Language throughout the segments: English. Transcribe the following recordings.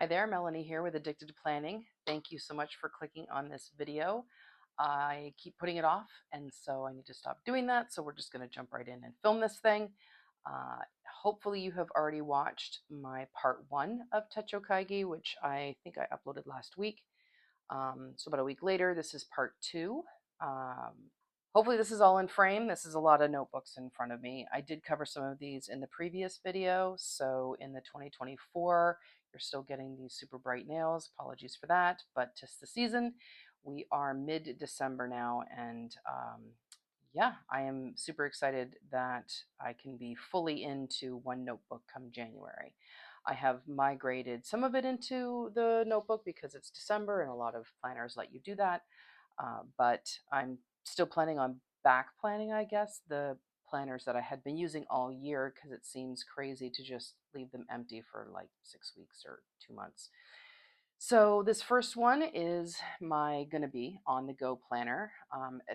Hi there, Melanie here with Addicted to Planning. Thank you so much for clicking on this video. I keep putting it off, and so I need to stop doing that. So we're just going to jump right in and film this thing. Uh, Hopefully you have already watched my part one of Techo Kaigi, which I think I uploaded last week. So about a week later, this is part two. Hopefully this is all in frame. This is a lot of notebooks in front of me. I did cover some of these in the previous video. So in the 2024, you're still getting these super bright nails. Apologies for that, but just the season. We are mid-December now, and yeah, I am super excited that I can be fully into one notebook come January. I have migrated some of it into the notebook because it's December and a lot of planners let you do that. But I'm still planning on back planning, I guess, the planners that I had been using all year because it seems crazy to just leave them empty for like 6 weeks or 2 months. So this first one is my gonna be on the go planner.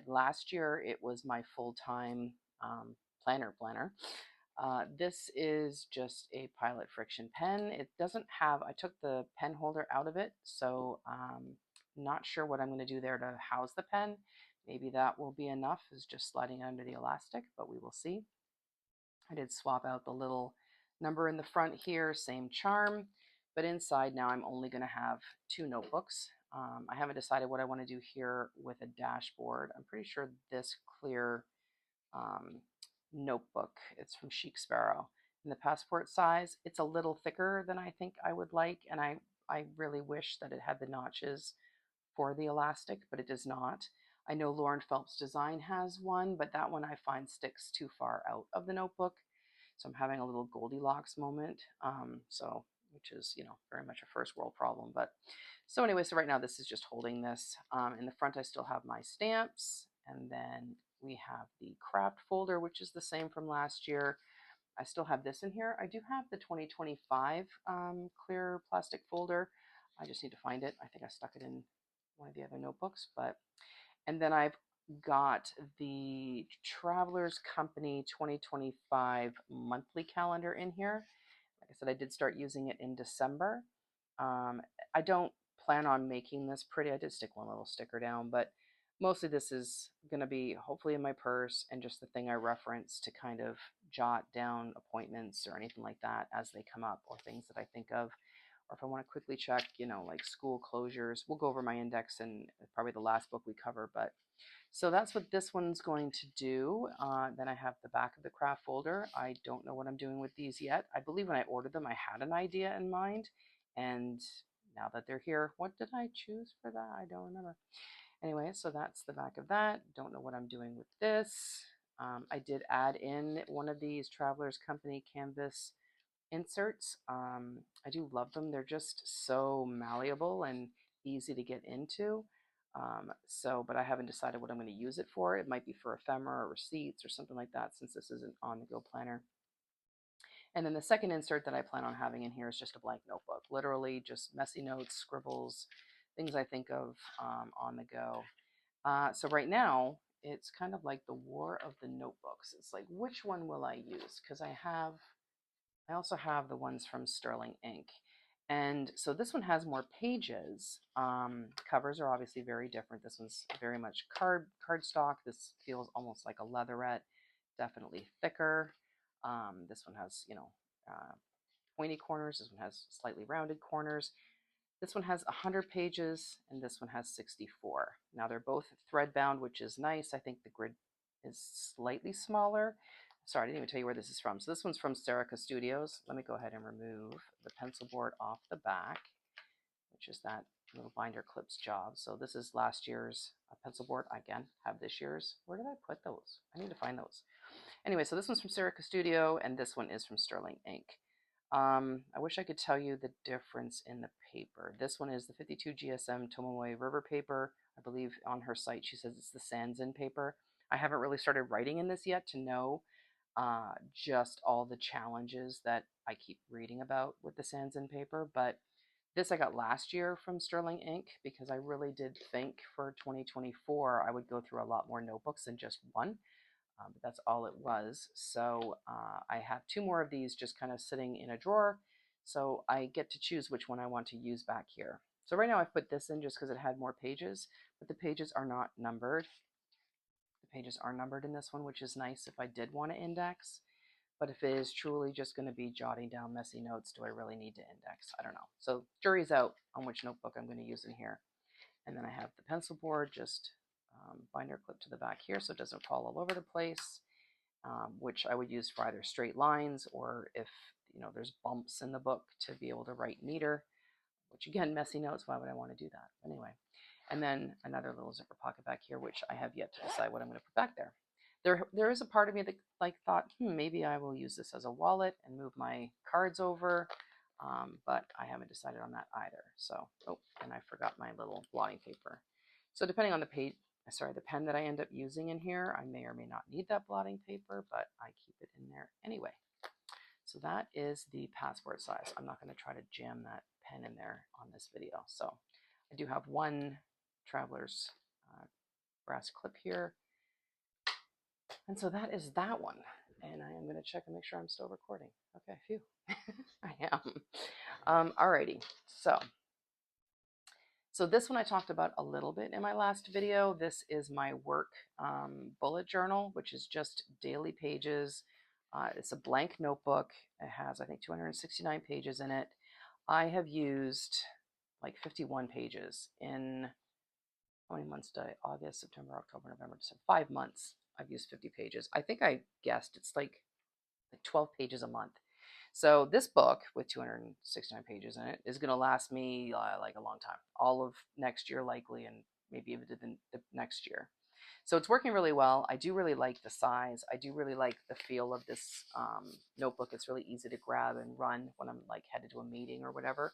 Last year it was my full-time planner. This is just a Pilot friction pen. It doesn't have, I took the pen holder out of it, so not sure what I'm going to do there to house the pen. Maybe that will be enough, is just sliding under the elastic, but we will see. I did swap out the little number in the front here, same charm, but inside now I'm only going to have two notebooks. I haven't decided what I want to do here with a dashboard. I'm pretty sure this clear um, notebook, it's from Chic Sparrow. In the passport size, it's a little thicker than I think I would like, and I really wish that it had the notches for the elastic, but it does not. I know Lauren Phelps Design has one, but that one I find sticks too far out of the notebook. So I'm having a little Goldilocks moment. Which is, very much a first world problem. But so anyway, so right now this is just holding this. In the front, I still have my stamps, and then we have the craft folder, which is the same from last year. I still have this in here. I do have the 2025 clear plastic folder. I just need to find it. I think I stuck it in one of the other notebooks, and then I've got the Travelers Company 2025 monthly calendar in here. Like I said, I did start using it in December. I don't plan on making this pretty. I did stick one little sticker down, but mostly this is going to be hopefully in my purse and just the thing I reference to kind of jot down appointments or anything like that as they come up, or things that I think of. Or if I want to quickly check, like school closures. We'll go over my index and probably the last book we cover, but so that's what this one's going to do. Then I have the back of the craft folder. I don't know what I'm doing with these yet. I believe when I ordered them, I had an idea in mind. And now that they're here, what did I choose for that? I don't remember. Anyway, so that's the back of that. Don't know what I'm doing with this. I did add in one of these Travelers Company canvas inserts. I do love them. They're just so malleable and easy to get into. But I haven't decided what I'm going to use it for. It might be for ephemera or receipts or something like that, since this is an on-the-go planner. And then the second insert that I plan on having in here is just a blank notebook, literally just messy notes, scribbles, things I think of on the go. So right now, it's kind of like the war of the notebooks. It's like, which one will I use? Because I also have the ones from Sterling Ink. And so this one has more pages. Covers are obviously very different. This one's very much cardstock. This feels almost like a leatherette, definitely thicker. This one has, pointy corners. This one has slightly rounded corners. This one has 100 pages, and this one has 64. Now they're both thread bound, which is nice. I think the grid is slightly smaller. Sorry, I didn't even tell you where this is from. So this one's from Serica Studios. Let me go ahead and remove the pencil board off the back, which is that little binder clips job. So this is last year's pencil board. I, again, have this year's. Where did I put those? I need to find those. Anyway, so this one's from Serica Studio, and this one is from Sterling Ink. I wish I could tell you the difference in the paper. This one is the 52 GSM Tomoe River paper. I believe on her site she says it's the Sanzin paper. I haven't really started writing in this yet to know just all the challenges that I keep reading about with the Sanzin paper, but this I got last year from Sterling Ink because I really did think for 2024 I would go through a lot more notebooks than just one. But that's all it was. So I have two more of these just kind of sitting in a drawer. So I get to choose which one I want to use back here. So right now I've put this in just because it had more pages, but the pages are not numbered. The pages are numbered in this one, which is nice if I did want to index. But if it is truly just going to be jotting down messy notes, do I really need to index? I don't know. So jury's out on which notebook I'm going to use in here. And then I have the pencil board, just binder clip to the back here so it doesn't fall all over the place, which I would use for either straight lines or if there's bumps in the book to be able to write neater, which again, messy notes, why would I want to do that? Anyway, and then another little zipper pocket back here, which I have yet to decide what I'm going to put back there. There is a part of me that thought, maybe I will use this as a wallet and move my cards over, but I haven't decided on that either. So, oh, and I forgot my little blotting paper. So depending on the pen that I end up using in here, I may or may not need that blotting paper, but I keep it in there anyway. So that is the passport size. I'm not going to try to jam that pen in there on this video. So I do have one traveler's brass clip here. And so that is that one. And I am going to check and make sure I'm still recording. Okay, phew. I am. Alrighty. So this one I talked about a little bit in my last video. This is my work bullet journal, which is just daily pages. It's a blank notebook. It has, I think, 269 pages in it. I have used like 51 pages in, how many months did I? August, September, October, November, December. 5 months. I've used 50 pages. I think I guessed it's like 12 pages a month. So this book with 269 pages in it is going to last me like a long time, all of next year likely, and maybe even the next year. So it's working really well. I do really like the size. I do really like the feel of this notebook. It's really easy to grab and run when I'm like headed to a meeting or whatever.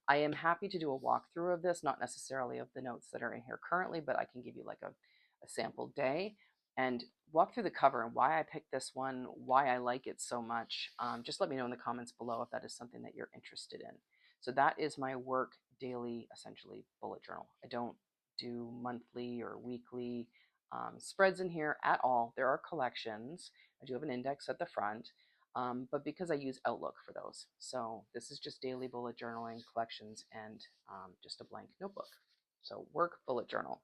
I am happy to do a walkthrough of this, not necessarily of the notes that are in here currently, but I can give you like a sample day and walk through the cover and why I picked this one, why I like it so much. Just let me know in the comments below if that is something that you're interested in. So that is my work daily, essentially, bullet journal. I don't do monthly or weekly spreads in here at all. There are collections. I do have an index at the front, but because I use Outlook for those. So this is just daily bullet journaling collections and just a blank notebook. So work bullet journal.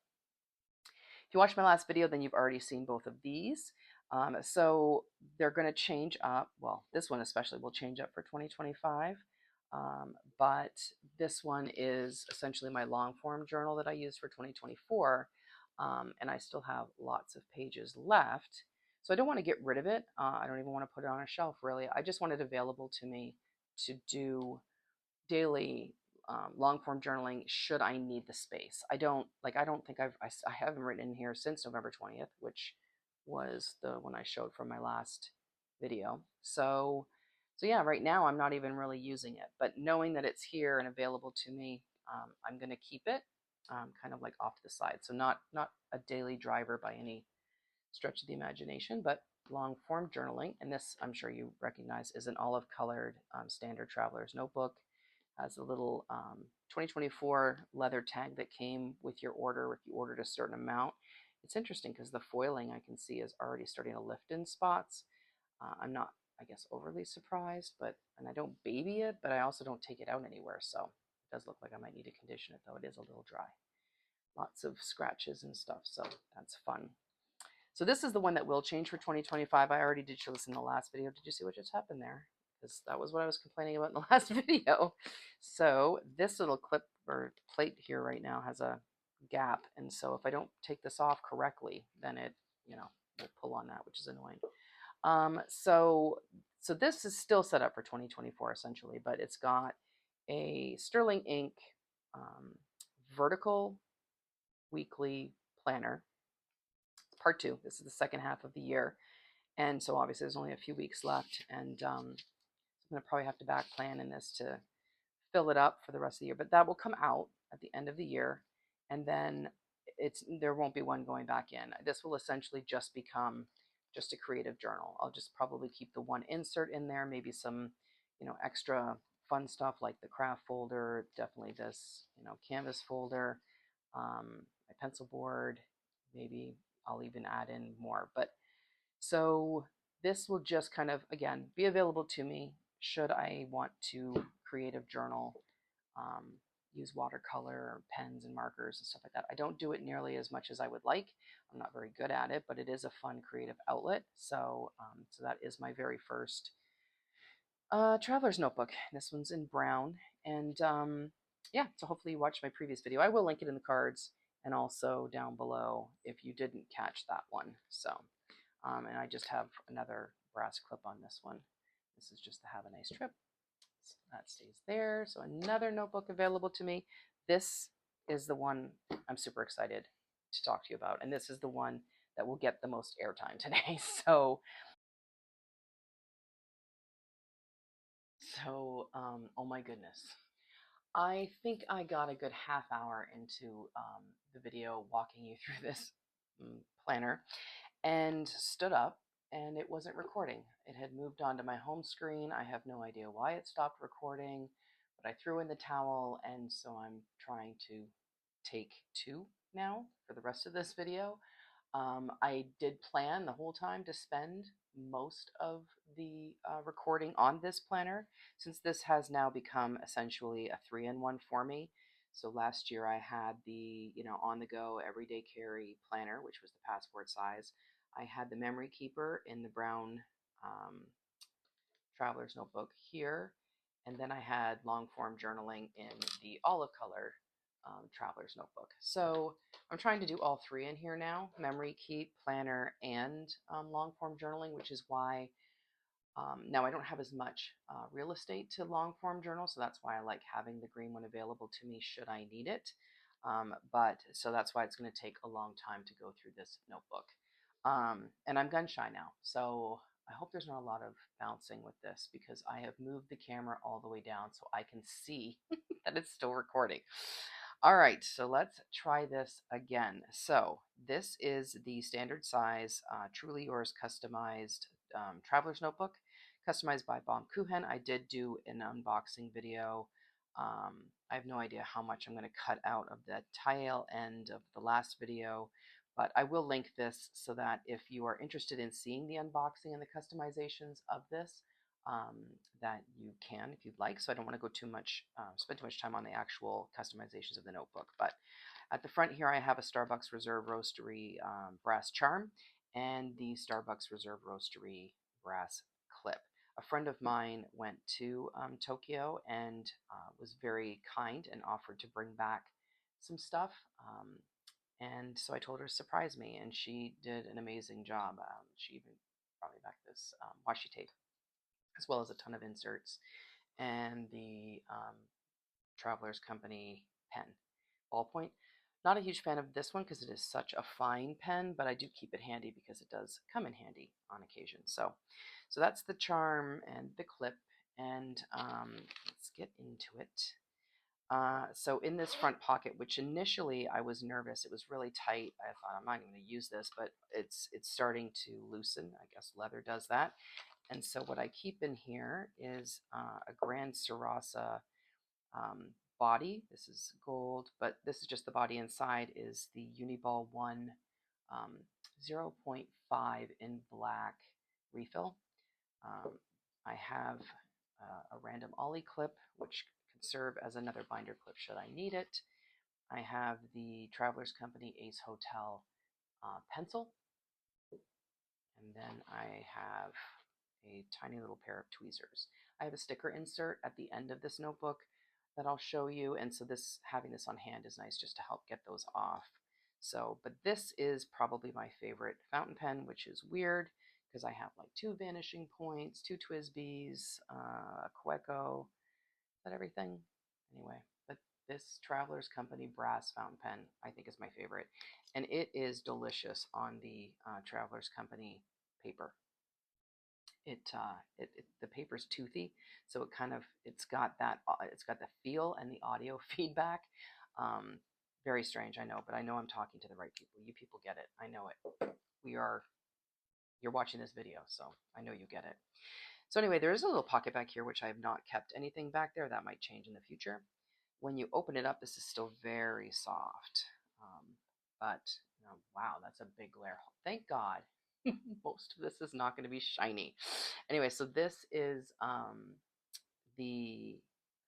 If you watched my last video, then you've already seen both of these. So they're going to change up. Well, this one especially will change up for 2025. But this one is essentially my long form journal that I use for 2024. And I still have lots of pages left. So I don't want to get rid of it. I don't even want to put it on a shelf, really. I just want it available to me to do daily long form journaling should I need the space. I don't think I haven't written in here since November 20th, which was the one I showed from my last video. So yeah, right now I'm not even really using it, but knowing that it's here and available to me, I'm going to keep it kind of like off to the side. So not a daily driver by any stretch of the imagination, but long form journaling. And this, I'm sure you recognize, is an olive colored standard traveler's notebook. Has a little 2024 leather tag that came with your order if you ordered a certain amount. It's interesting because the foiling I can see is already starting to lift in spots. I'm not, I guess, overly surprised, and I don't baby it, but I also don't take it out anywhere. So it does look like I might need to condition it, though it is a little dry. Lots of scratches and stuff, so that's fun. So this is the one that will change for 2025. I already did show this in the last video. Did you see what just happened there? Because that was what I was complaining about in the last video. So this little clip or plate here right now has a gap. And so if I don't take this off correctly, then it, will pull on that, which is annoying. So this is still set up for 2024 essentially, but it's got a Sterling ink vertical weekly planner. It's part 2. This is the second half of the year. And so obviously there's only a few weeks left, and I'm going to probably have to back plan in this to fill it up for the rest of the year. But that will come out at the end of the year, and then there won't be one going back in. This will essentially just become just a creative journal. I'll just probably keep the one insert in there, maybe some extra fun stuff like the craft folder, definitely this canvas folder, my pencil board, maybe I'll even add in more. But so this will just kind of, again, be available to me should I want to creative journal, um, use watercolor, pens, and markers and stuff like that. I don't do it nearly as much as I would like. I'm not very good at it, but it is a fun creative outlet. So that is my very first traveler's notebook. This one's in brown, and yeah. So hopefully you watched my previous video. I will link it in the cards and also down below if you didn't catch that one. So, and I just have another brass clip on this one. This is just to have a nice trip. So that stays there. So another notebook available to me. This is the one I'm super excited to talk to you about, and this is the one that will get the most airtime today. Oh my goodness. I think I got a good half hour into the video walking you through this planner and stood up and it wasn't recording. It had moved onto my home screen. I have no idea why it stopped recording, but I threw in the towel, and so I'm trying to take two now for the rest of this video. I did plan the whole time to spend most of the recording on this planner, since this has now become essentially a 3-in-1 for me. So last year I had the, on the go everyday carry planner, which was the passport size. I had the memory keeper in the brown um, traveler's notebook here, and then I had long form journaling in the olive color traveler's notebook. So I'm trying to do all three in here now: memory keep, planner, and long form journaling, which is why now I don't have as much real estate to long form journal, so that's why I like having the green one available to me should I need it. But so that's why it's going to take a long time to go through this notebook. And I'm gun shy now, so I hope there's not a lot of bouncing with this because I have moved the camera all the way down so I can see that it's still recording. All right, so let's try this again. So this is the standard size, Truly Yours customized traveler's notebook, customized by Baum Kuchen. I did do an unboxing video. I have no idea how much I'm going to cut out of the tail end of the last video, but I will link this so that if you are interested in seeing the unboxing and the customizations of this, that you can if you'd like. So I don't want to go too much, spend too much time on the actual customizations of the notebook. But at the front here, I have a Starbucks Reserve Roastery brass charm and the Starbucks Reserve Roastery brass clip. A friend of mine went to Tokyo and was very kind and offered to bring back some stuff. And so I told her to surprise me, and she did an amazing job. She even brought me back this washi tape, as well as a ton of inserts, and the Traveler's Company pen, ballpoint. Not a huge fan of this one because it is such a fine pen, but I do keep it handy because it does come in handy on occasion. So that's the charm and the clip, and let's get into it. So in this front pocket, which initially I was nervous, it was really tight. I thought I'm not even going to use this, but it's starting to loosen. I guess leather does that. And so what I keep in here is a Grand Sarasa body. This is gold, but this is just the body. Inside is the Uniball 1 0.5 in black refill. I have a random ollie clip, which can serve as another binder clip should I need it. I have the Traveler's Company Ace Hotel pencil. And then I have a tiny little pair of tweezers. I have a sticker insert at the end of this notebook that I'll show you, and so having this on hand is nice just to help get those off. So, but this is probably my favorite fountain pen, which is weird because I have like 2 vanishing points, 2 Twisbees, a Queco. Is that everything? Anyway, but this Traveler's Company brass fountain pen I think is my favorite, and it is delicious on the Traveler's Company paper. The paper's toothy, so it's got the feel and the audio feedback. Very strange, I know, but I know I'm talking to the right people. You people get it. I know it. You're watching this video, so I know you get it. So anyway, there is a little pocket back here, which I have not kept anything back there. That might change in the future. When you open it up, this is still very soft. But wow, that's a big glare. Thank God. Most of this is not going to be shiny. Anyway, so this is the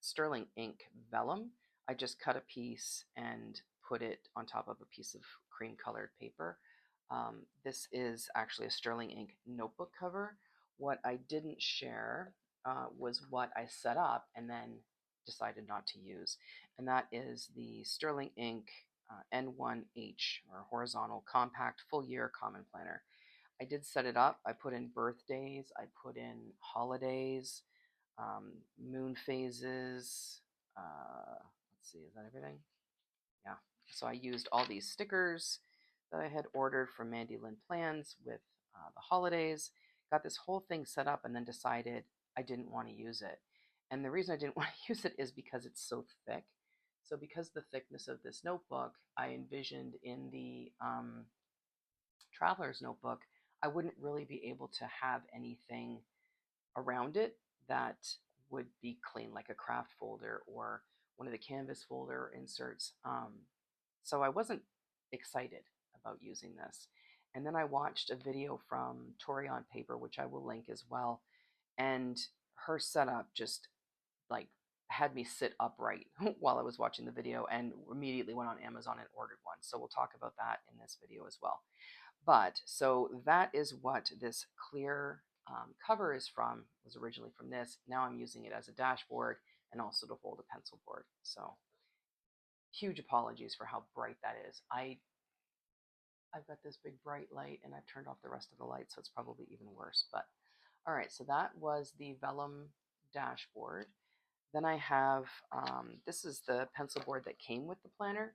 sterling ink vellum, I just cut a piece and put it on top of a piece of cream colored paper. This is actually a sterling ink notebook cover. What I didn't share was what I set up and then decided not to use, and that is the sterling ink N1H, or horizontal compact full year common planner. I did set it up. I put in birthdays, I put in holidays, moon phases. Let's see, is that everything? Yeah. So I used all these stickers that I had ordered from Mandy Lynn Plans with the holidays, got this whole thing set up, and then decided I didn't want to use it. And the reason I didn't want to use it is because it's so thick. So because the thickness of this notebook, I envisioned in the traveler's notebook, I wouldn't really be able to have anything around it that would be clean, like a craft folder or one of the canvas folder inserts. So I wasn't excited about using this. And then I watched a video from Tori on Paper, which I will link as well. And her setup just like had me sit upright while I was watching the video, and immediately went on Amazon and ordered one. So we'll talk about that in this video as well. But so that is what this clear cover is from, was originally from this. Now I'm using it as a dashboard and also to hold a pencil board. So huge apologies for how bright that is. I've got this big bright light and I've turned off the rest of the light, so it's probably even worse. But all right, so that was the vellum dashboard. Then I have, this is the pencil board that came with the planner,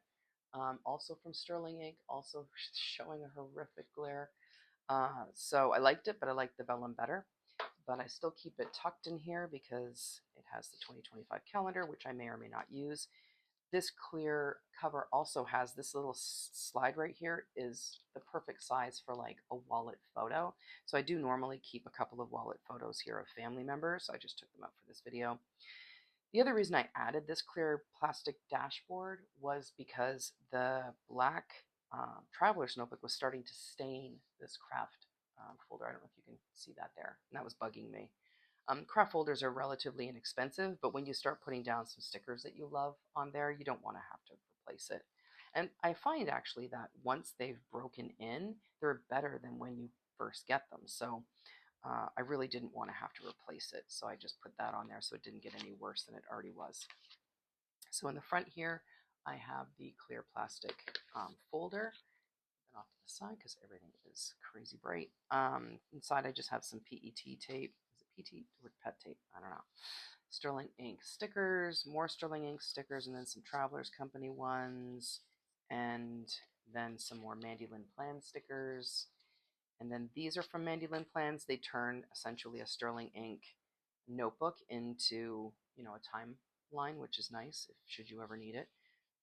also from Sterling Ink, also showing a horrific glare. So I liked it, but I liked the vellum better. But I still keep it tucked in here because it has the 2025 calendar, which I may or may not use. This clear cover also has this little slide right here, is the perfect size for like a wallet photo. So I do normally keep a couple of wallet photos here of family members. So I just took them out for this video. The other reason I added this clear plastic dashboard was because the black traveler's notebook was starting to stain this craft folder. I don't know if you can see that there, and that was bugging me. Craft folders are relatively inexpensive, but when you start putting down some stickers that you love on there, you don't want to have to replace it. And I find actually that once they've broken in, they're better than when you first get them. So I really didn't want to have to replace it, so I just put that on there so it didn't get any worse than it already was. So in the front here, I have the clear plastic folder. And off to the side because everything is crazy bright. Inside, I just have some PET tape. Is it PET or PET tape? I don't know. Sterling Ink stickers, more Sterling Ink stickers, and then some Travelers Company ones, and then some more Mandy Lynn Plan stickers. And then these are from Mandy Lynn Plans. They turn essentially a Sterling Ink notebook into, you know, a timeline, which is nice if should you ever need it.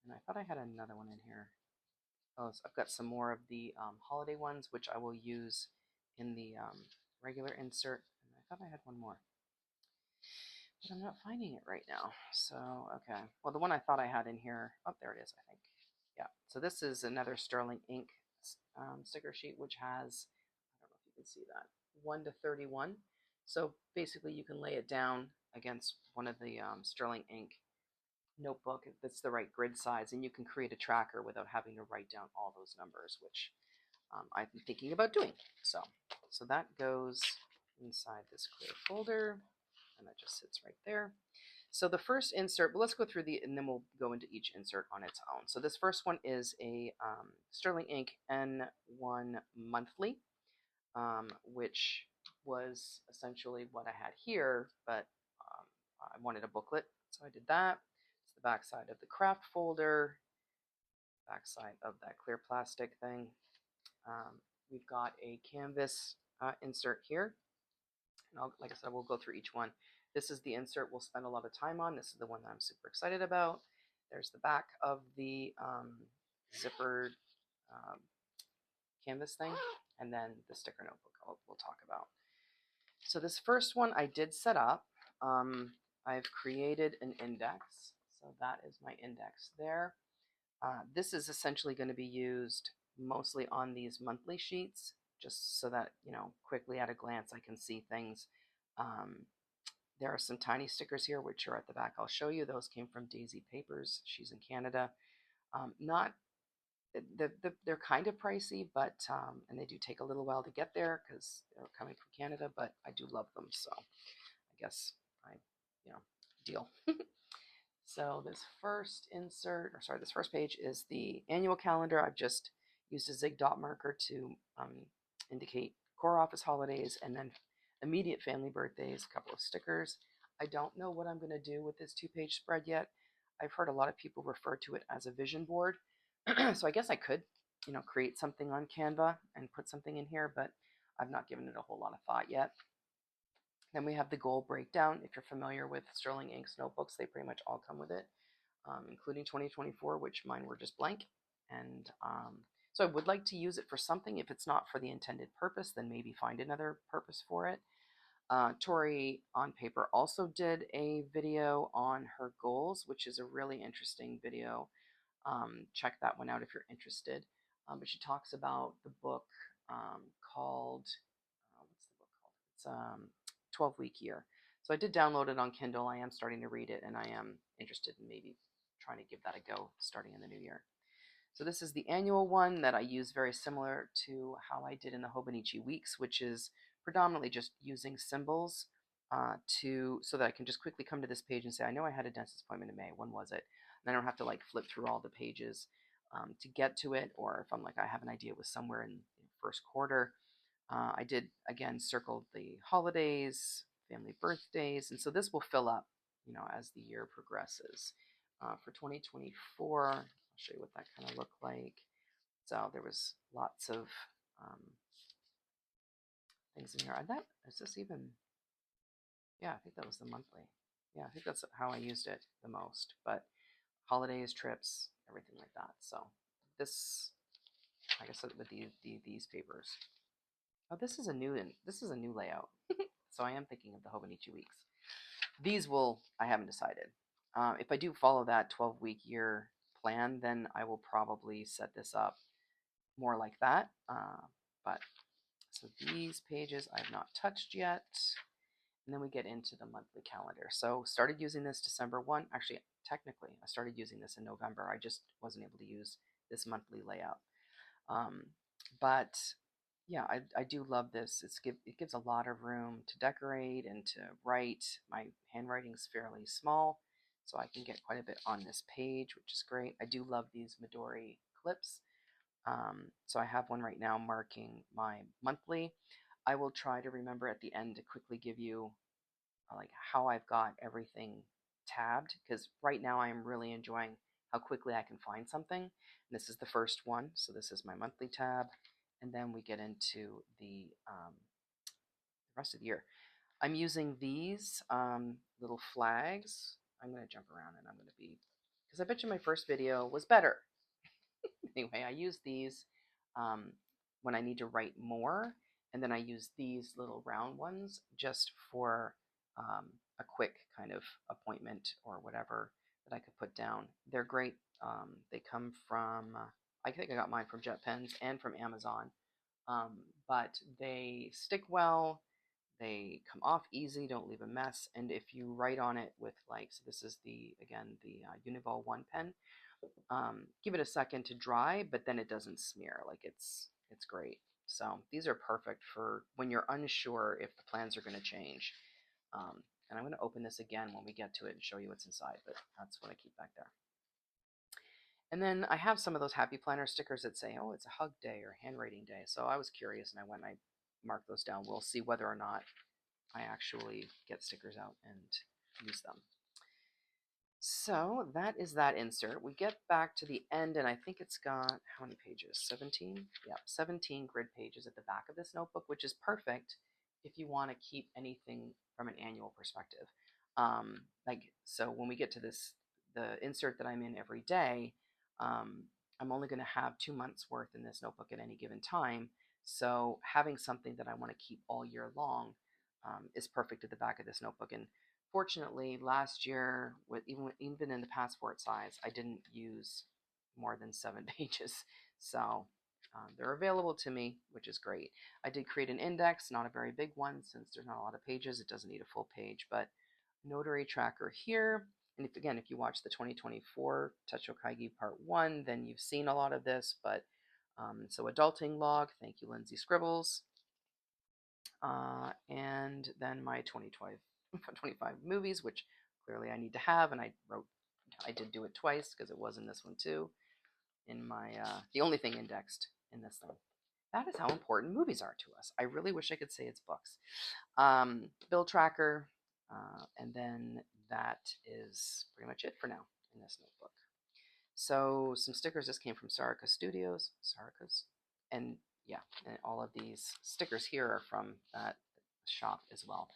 And I thought I had another one in here. Oh, so I've got some more of the holiday ones, which I will use in the regular insert. And I thought I had one more, but I'm not finding it right now. So, okay. Well, the one I thought I had in here, oh, there it is, I think. Yeah. So this is another Sterling Ink sticker sheet, which has, I don't know if you can see that, 1 to 31. So basically you can lay it down against one of the Sterling Ink notebook that's the right grid size, and you can create a tracker without having to write down all those numbers, which I've been thinking about doing. So that goes inside this clear folder, and that just sits right there. So the first insert, but let's go through and then we'll go into each insert on its own. So this first one is a Sterling Ink N1 monthly, which was essentially what I had here, but I wanted a booklet, so I did that. It's the back side of the craft folder, back side of that clear plastic thing. We've got a canvas insert here. And like I said, we'll go through each one. This is the insert we'll spend a lot of time on. This is the one that I'm super excited about. There's the back of the zippered canvas thing, and then the sticker notebook we'll talk about. So this first one I did set up. I've created an index. So that is my index there. This is essentially going to be used mostly on these monthly sheets, just so that, you know, quickly at a glance I can see things There are some tiny stickers here, which are at the back. I'll show you. Those came from Daisy Papers. She's in Canada. Not they're kind of pricey, but and they do take a little while to get there because they're coming from Canada. But I do love them, so I guess I, you know, deal. So this first insert, or sorry, this first page is the annual calendar. I've just used a zig dot marker to indicate core office holidays and then immediate family birthdays, a couple of stickers. I don't know what I'm going to do with this 2-page spread yet. I've heard a lot of people refer to it as a vision board. So I guess I could, create something on Canva and put something in here, but I've not given it a whole lot of thought yet. Then we have the goal breakdown. If you're familiar with Sterling Inks notebooks, they pretty much all come with it, including 2024, which mine were just blank. And so I would like to use it for something. If it's not for the intended purpose, then maybe find another purpose for it. Tori on Paper also did a video on her goals, which is a really interesting video. Check that one out if you're interested. But she talks about the book called, what's the book called? It's 12-Week Year. So I did download it on Kindle. I am starting to read it, and I am interested in maybe trying to give that a go starting in the new year. So this is the annual one that I use, very similar to how I did in the Hobonichi Weeks, which is predominantly just using symbols so that I can just quickly come to this page and say, I know I had a dentist appointment in May. When was it? And I don't have to like flip through all the pages to get to it. Or if I'm like, I have an idea it was somewhere in the first quarter. I did, again, circle the holidays, family birthdays. And so this will fill up, as the year progresses. For 2024, I'll show you what that kind of looked like. So there was lots of things in here. Is this even, yeah, I think that was the monthly. Yeah, I think that's how I used it the most. But holidays, trips, everything like that. So this, like I said, with these papers. Oh, this is a new layout. So I am thinking of the Hobonichi Weeks. These I haven't decided. If I do follow that 12-week year plan, then I will probably set this up more like that. But so these pages I've not touched yet. And then we get into the monthly calendar. So started using this December 1. Actually, technically, I started using this in November. I just wasn't able to use this monthly layout. But yeah, I do love this. It gives a lot of room to decorate and to write. My handwriting is fairly small, so I can get quite a bit on this page, which is great. I do love these Midori clips. So I have one right now marking my monthly. I will try to remember at the end to quickly give you like how I've got everything tabbed, because right now I am really enjoying how quickly I can find something. And this is the first one, so this is my monthly tab, and then we get into the rest of the year. I'm using these little flags. I'm going to jump around and I'm going to be, because I bet you my first video was better. Anyway, I use these when I need to write more, and then I use these little round ones just for a quick kind of appointment or whatever that I could put down. They're great. They come from, I think I got mine from JetPens and from Amazon, but they stick well. They come off easy, don't leave a mess, and if you write on it with so this is the Univol 1 pen. Give it a second to dry, but then it doesn't smear. It's great. So these are perfect for when you're unsure if the plans are going to change. And I'm going to open this again when we get to it and show you what's inside, but that's what I keep back there. And then I have some of those happy planner stickers that say, oh, it's a hug day or handwriting day. So I was curious and I went and I marked those down. We'll see whether or not I actually get stickers out and use them. So that is that insert. We get back to the end, and I think it's got, how many pages? 17? Yeah, 17 grid pages at the back of this notebook, which is perfect if you want to keep anything from an annual perspective. So when we get to the insert that I'm in every day, I'm only going to have 2 months worth in this notebook at any given time. So having something that I want to keep all year long is perfect at the back of this notebook. And fortunately, last year, even in the passport size, I didn't use more than 7 pages. So they're available to me, which is great. I did create an index, not a very big one, since there's not a lot of pages. It doesn't need a full page, but notary tracker here. And if you watch the 2024 Techo Kaigi Part 1, then you've seen a lot of this. But so adulting log, thank you, Lindsay Scribbles. And then my 2025 movies, which clearly I need to have, and I did do it twice because it was in this one too. In my the only thing indexed in this thing. That is how important movies are to us. I really wish I could say it's books. Bill tracker, and then that is pretty much it for now in this notebook. So some stickers. This came from Sarika Studios. Sarika's, and yeah, and all of these stickers here are from that shop as well.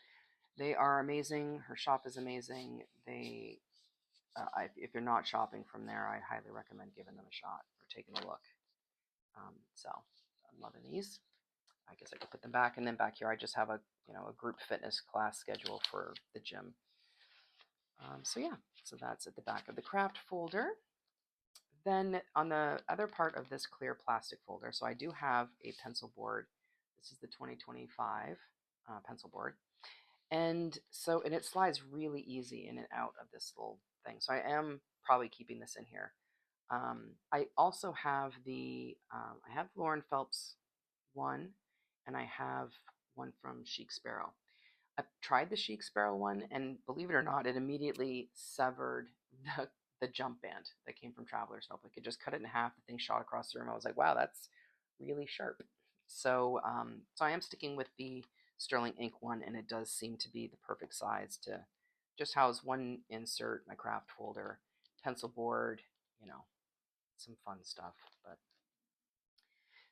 They are amazing. Her shop is amazing. If you're not shopping from there, I highly recommend giving them a shot or taking a look. So I'm loving these. I guess I could put them back, and then back here I just have a group fitness class schedule for the gym. So yeah, so that's at the back of the craft folder. Then on the other part of this clear plastic folder, so I do have a pencil board. This is the 2025 pencil board. And it slides really easy in and out of this little thing. So I am probably keeping this in here. I also have I have Lauren Phelps one, and I have one from Chic Sparrow. I tried the Chic Sparrow one, and believe it or not, it immediately severed the jump band that came from Traveler's Notebook. It just cut it in half. The thing shot across the room. I was like, wow, that's really sharp. So I am sticking with the Sterling Ink one, and it does seem to be the perfect size to just house one insert, my craft folder, pencil board, some fun stuff. But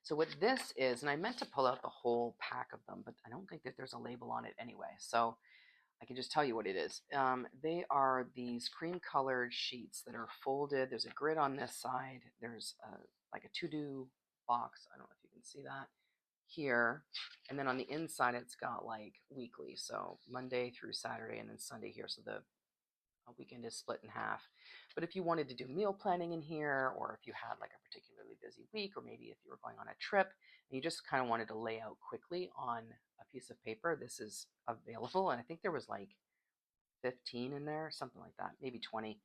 so what this is, and I meant to pull out the whole pack of them, but I don't think that there's a label on it anyway. So I can just tell you what it is. They are these cream-colored sheets that are folded. There's a grid on this side. There's like a to-do box. I don't know if you can see that here. And then on the inside, it's got like weekly. So Monday through Saturday, and then Sunday here. So the weekend is split in half. But if you wanted to do meal planning in here, or if you had like a particularly busy week, or maybe if you were going on a trip and you just kind of wanted to lay out quickly on a piece of paper, this is available. And I think there was like 15 in there, something like that, maybe 20.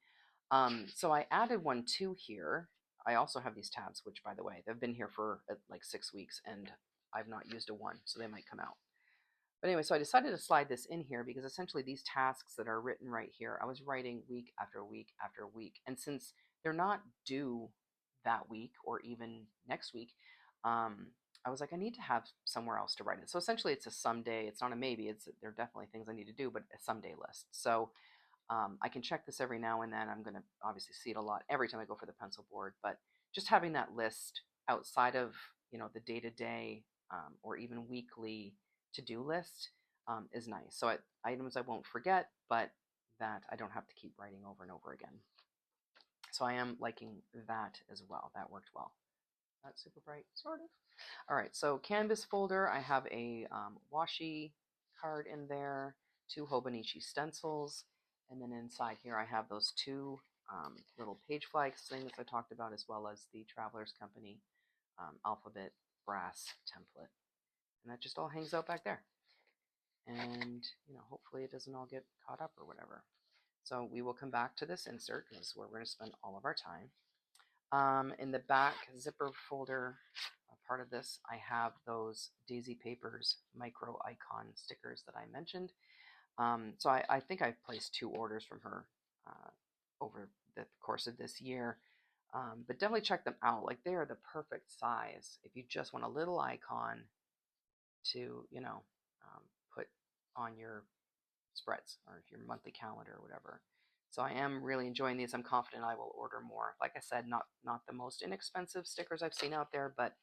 So I added one too here. I also have these tabs, which by the way, they've been here for like 6 weeks and I've not used a one, so they might come out. But anyway, so I decided to slide this in here because essentially these tasks that are written right here, I was writing week after week after week. And since they're not due that week or even next week, I was like, I need to have somewhere else to write it. So essentially it's a someday, it's not a maybe, there are definitely things I need to do, but a someday list. So I can check this every now and then. I'm going to obviously see it a lot every time I go for the pencil board, but just having that list outside of, the day-to-day or even weekly to-do list is nice. So items I won't forget, but that I don't have to keep writing over and over again. So I am liking that as well. That worked well. Not super bright, sort of. All right, so canvas folder. I have a washi card in there, 2 Hobonichi stencils, and then inside here I have those 2 little page flags things I talked about, as well as the Travelers Company alphabet brass template. And that just all hangs out back there. And, hopefully it doesn't all get caught up or whatever. So we will come back to this insert, because this is where we're going to spend all of our time. In the back zipper folder part of this, I have those Daisy Papers micro icon stickers that I mentioned. So I think I've placed 2 orders from her over the course of this year. But definitely check them out. Like, they are the perfect size if you just want a little icon to, put on your spreads or your monthly calendar or whatever. So I am really enjoying these. I'm confident I will order more. Like I said, not the most inexpensive stickers I've seen out there, but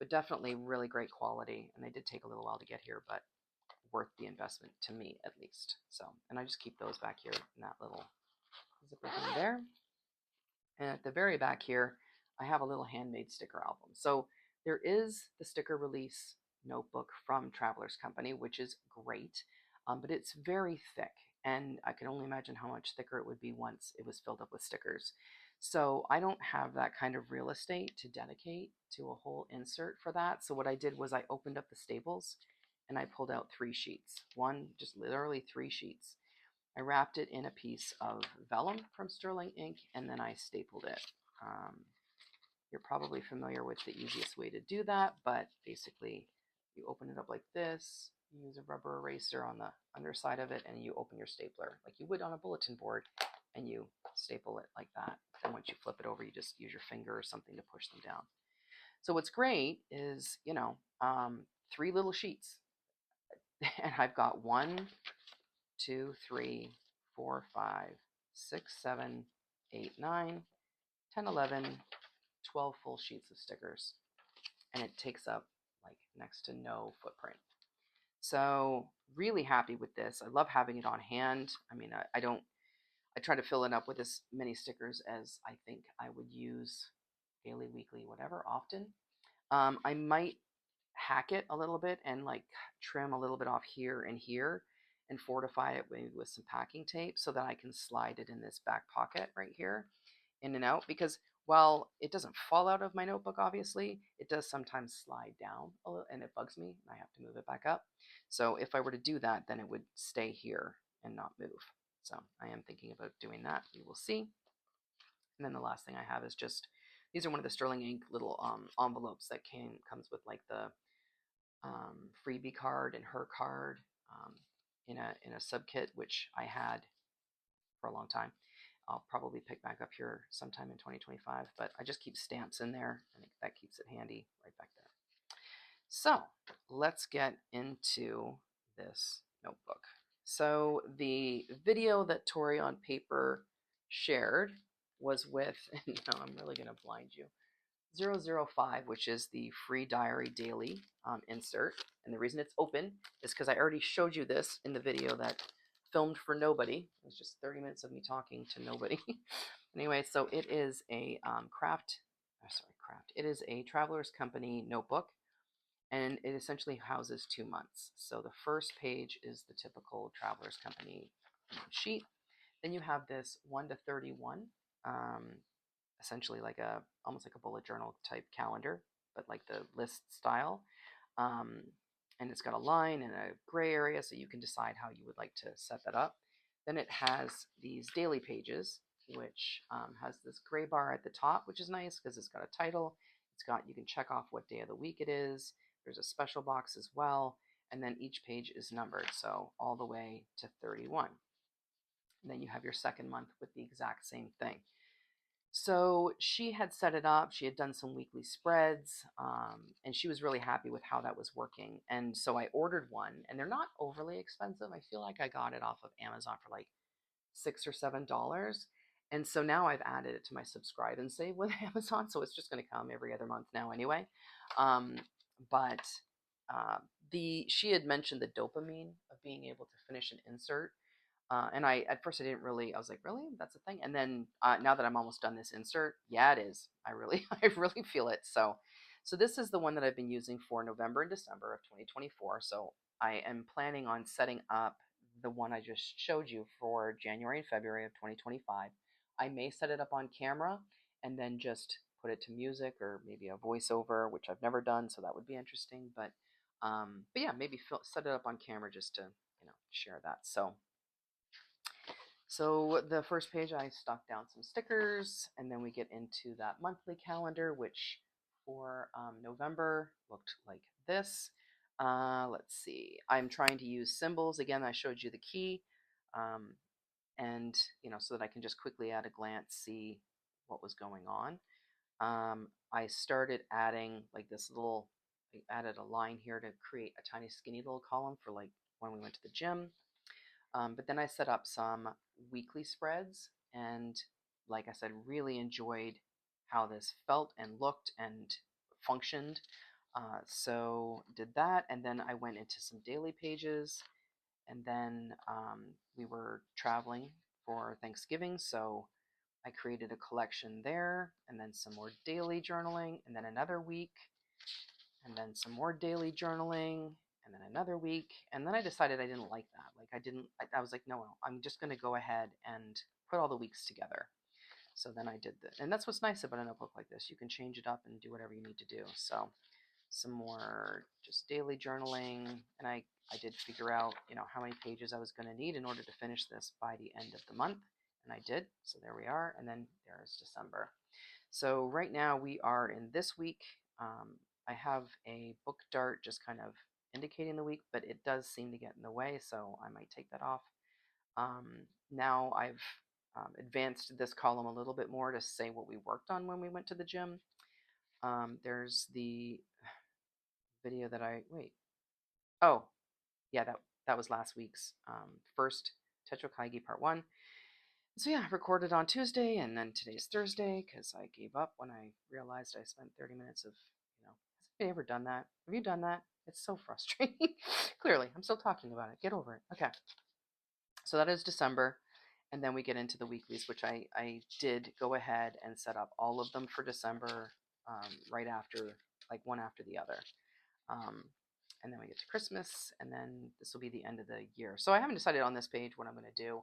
definitely really great quality. And they did take a little while to get here, but worth the investment to me at least. So, and I just keep those back here in that little zipper thing there. And at the very back here, I have a little handmade sticker album. So there is the sticker release notebook from Travelers Company, which is great, but it's very thick. And I can only imagine how much thicker it would be once it was filled up with stickers. So I don't have that kind of real estate to dedicate to a whole insert for that. So what I did was I opened up the staples and I pulled out 3 sheets. One, just literally 3 sheets. I wrapped it in a piece of vellum from Sterling ink, and then I stapled it. You're probably familiar with the easiest way to do that, but basically you open it up like this, you use a rubber eraser on the underside of it, and you open your stapler like you would on a bulletin board, and you staple it like that. And once you flip it over, you just use your finger or something to push them down. So what's great is, 3 little sheets. And I've got 1, 2, 3, 4, 5, 6, 7, 8, 9, 10, 11, 12 full sheets of stickers. And it takes up like next to no footprint. So really happy with this. I love having it on hand. I mean, I try to fill it up with as many stickers as I think I would use daily, weekly, whatever, often. I might hack it a little bit and like trim a little bit off here and fortify it with some packing tape so that I can slide it in this back pocket right here, in and out, because while it doesn't fall out of my notebook, obviously, it does sometimes slide down a little and it bugs me and I have to move it back up. So if I were to do that, then it would stay here and not move. So I am thinking about doing that. You will see. And then the last thing I have is just, these are one of the Sterling ink little envelopes that comes with like the freebie card and her card in a sub kit, which I had for a long time. I'll probably pick back up here sometime in 2025, but I just keep stamps in there, and that keeps it handy right back there. So let's get into this notebook. So the video that Tori on Paper shared was with, and now I'm really going to blind you, 005, which is the free diary daily insert. And the reason it's open is because I already showed you this in the video that filmed for nobody. It was just 30 minutes of me talking to nobody. Anyway, so it is a it is a Traveler's Company notebook, and it essentially houses 2 months. So the first page is the typical Traveler's Company sheet. Then you have this 1 to 31, essentially like almost like a bullet journal type calendar, but like the list style. And it's got a line and a gray area, so you can decide how you would like to set that up. Then it has these daily pages, which has this gray bar at the top, which is nice because it's got a title. You can check off what day of the week it is. There's a special box as well. And then each page is numbered, so all the way to 31. And then you have your second month with the exact same thing. So she had set it up. She had done some weekly spreads, and she was really happy with how that was working. And so I ordered one, and they're not overly expensive. I feel like I got it off of Amazon for like $6 or $7. And so now I've added it to my subscribe and save with Amazon. So it's just going to come every other month now anyway. But she had mentioned the dopamine of being able to finish an insert. And at first I was like, really? That's a thing? And then now that I'm almost done this insert, yeah, it is. I really feel it. So this is the one that I've been using for November and December of 2024. So I am planning on setting up the one I just showed you for January and February of 2025. I may set it up on camera and then just put it to music or maybe a voiceover, which I've never done. So that would be interesting. But yeah, maybe set it up on camera just to, share that. So the first page, I stuck down some stickers, and then we get into that monthly calendar, which for November looked like this. Let's see. I'm trying to use symbols. Again, I showed you the key, and so that I can just quickly at a glance see what was going on. I started adding like I added a line here to create a tiny skinny little column for like when we went to the gym. But then I set up some weekly spreads, and like I said, really enjoyed how this felt and looked and functioned. So did that, and then I went into some daily pages, and then we were traveling for Thanksgiving, so I created a collection there, and then some more daily journaling, and then another week, and then some more daily journaling, and then another week. And then I decided I didn't like that. I was like, no, I'm just going to go ahead and put all the weeks together. So then I did that. And that's what's nice about a notebook like this. You can change it up and do whatever you need to do. So some more just daily journaling, and I did figure out, how many pages I was going to need in order to finish this by the end of the month, and I did. So there we are, and then there's December. So right now we are in this week. I have a book dart just kind of indicating the week, but it does seem to get in the way, so I might take that off. Now I've advanced this column a little bit more to say what we worked on when we went to the gym. There's the video that oh, yeah, that was last week's first Techo Kaigi part 1. So yeah, recorded on Tuesday, and then today's Thursday because I gave up when I realized I spent 30 minutes of, has anybody ever done that? Have you done that? It's so frustrating. Clearly, I'm still talking about it. Get over it. Okay. So that is December, and then we get into the weeklies, which I did go ahead and set up all of them for December right after, like one after the other. And then we get to Christmas, and then this will be the end of the year. So I haven't decided on this page what I'm going to do.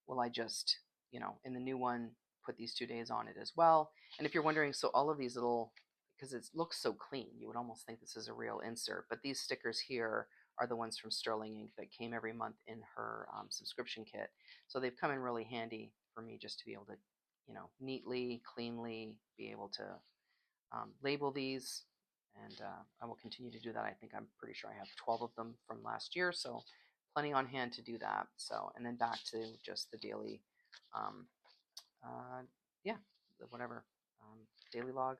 Will I just, in the new one, put these 2 days on it as well? And if you're wondering, so all of these little, because it looks so clean, you would almost think this is a real insert, but these stickers here are the ones from Sterling Ink that came every month in her subscription kit. So they've come in really handy for me just to be able to, neatly, cleanly be able to label these. And I will continue to do that. I think I'm pretty sure I have 12 of them from last year, so plenty on hand to do that. So, and then back to just the daily, yeah, whatever, daily log.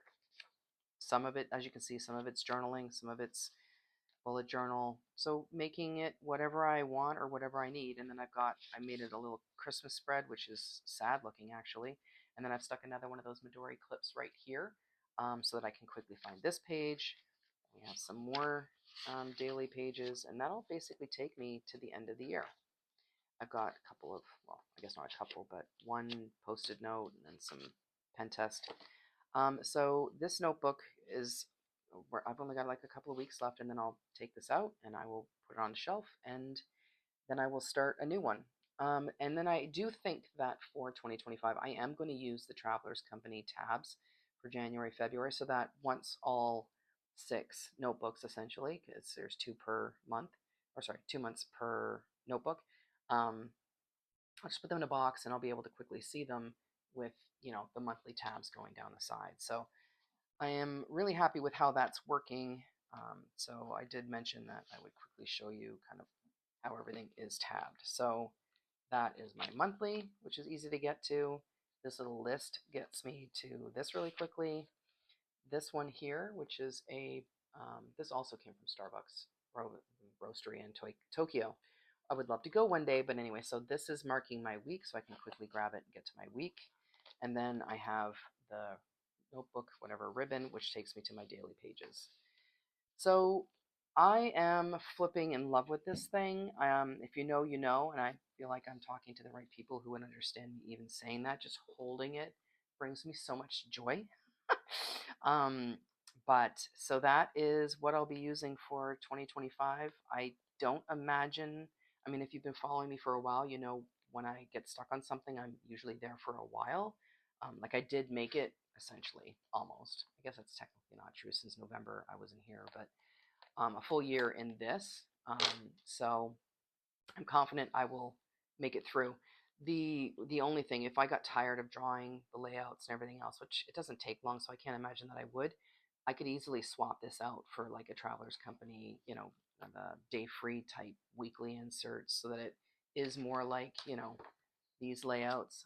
Some of it, as you can see, some of it's journaling, some of it's bullet journal. So making it whatever I want or whatever I need. And then I made it a little Christmas spread, which is sad looking actually. And then I've stuck another one of those Midori clips right here so that I can quickly find this page. We have some more daily pages, and that'll basically take me to the end of the year. I've got a couple of, well, I guess not a couple, but one post-it note and then some pen test. So this notebook is where I've only got like a couple of weeks left, and then I'll take this out and I will put it on the shelf, and then I will start a new one. And then I do think that for 2025, I am going to use the Travelers Company tabs for January, February, so that once all 6 notebooks, essentially, because there's 2 per month, or sorry, 2 months per notebook, I'll just put them in a box and I'll be able to quickly see them with, the monthly tabs going down the side. So I am really happy with how that's working. So I did mention that I would quickly show you kind of how everything is tabbed. So that is my monthly, which is easy to get to. This little list gets me to this really quickly. This one here, which is this also came from Starbucks Roastery in Tokyo. I would love to go one day, but anyway, so this is marking my week, so I can quickly grab it and get to my week. And then I have the notebook, whatever ribbon, which takes me to my daily pages. So I am flipping in love with this thing. If you know, you know, and I feel like I'm talking to the right people who would understand me even saying that. Just holding it brings me so much joy. But so that is what I'll be using for 2025. I don't imagine, I mean, if you've been following me for a while, you know, when I get stuck on something, I'm usually there for a while. Like I did make it essentially almost. I guess that's technically not true since November I wasn't here, but a full year in this. So I'm confident I will make it through. The only thing, if I got tired of drawing the layouts and everything else, which it doesn't take long, so I can't imagine that I would, I could easily swap this out for like a Travelers Company, the day free type weekly inserts so that it is more like, these layouts.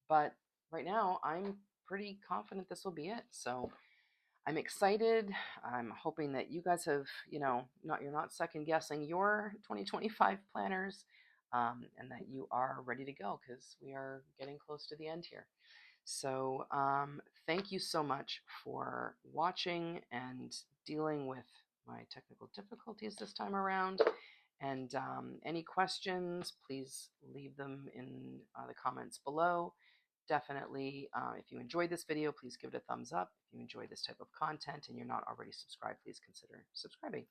But right now, I'm pretty confident this will be it. So I'm excited. I'm hoping that you guys have, you're not second guessing your 2025 planners, and that you are ready to go because we are getting close to the end here. So thank you so much for watching and dealing with my technical difficulties this time around. And any questions, please leave them in the comments below. Definitely, if you enjoyed this video, please give it a thumbs up. If you enjoy this type of content and you're not already subscribed, please consider subscribing.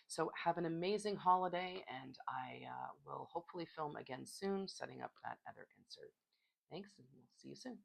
So have an amazing holiday, and I will hopefully film again soon, setting up that other insert. Thanks, and we'll see you soon.